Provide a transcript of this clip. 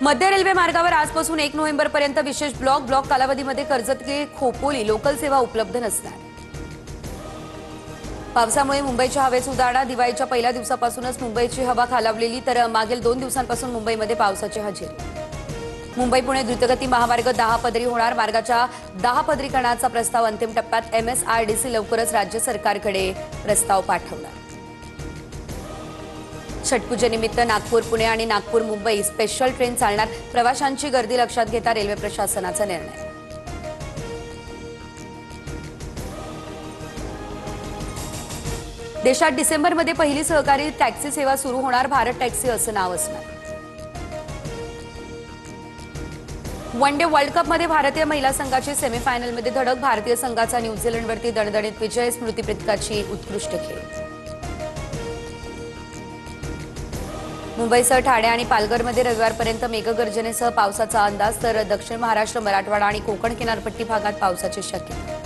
मध्य रेल्वे मार्गावर आजपासून 1 नोव्हेंबरपर्यंत विशेष ब्लॉक कालावधीमध्ये कर्जत ते खोपोली लोकल सेवा उपलब्ध नसणार। पावसामुळे मुंबईच्या हवेत सुधारणा। दिवाळीच्या पहिल्या दिवसापासूनच मुंबईची हवा खालावलेली, तर मागील 2 दिवसांपासून मुंबईमध्ये पावसाची हजेरी। मुंबई पुणे द्रुतगती महामार्ग 10 पदरी होणार। मार्गाच्या 10 पदरीकरणाचा प्रस्ताव अंतिम टप्प्यात। MSRDC लवकरच राज्य सरकारकडे प्रस्ताव पाठवणार। छठपूजेनिमित्त नागपूर पुणे आणि नागपूर मुंबई स्पेशल ट्रेन चालणार। प्रवाशांची गर्दी लक्षात घेता रेल्वे प्रशासनाचा निर्णय। देशात डिसेंबरमध्ये पहिली सहकारी टॅक्सी सेवा सुरू होणार। भारत टॅक्सी असं नाव असणार। वन डे वर्ल्ड कपमध्ये भारतीय महिला संघाची सेमीफायनलमध्ये धडक। भारतीय संघाचा न्यूझीलंडवरती दणदणीत विजय। स्मृती प्रीतकाची उत्कृष्ट खेळ। मुंबईसह ठाणे आणि पालघरमध्ये रविवारपर्यंत मेघगर्जनेसह पावसाचा अंदाज, तर दक्षिण महाराष्ट्र, मराठवाडा आणि कोकण किनारपट्टी भागात पावसाची शक्यता।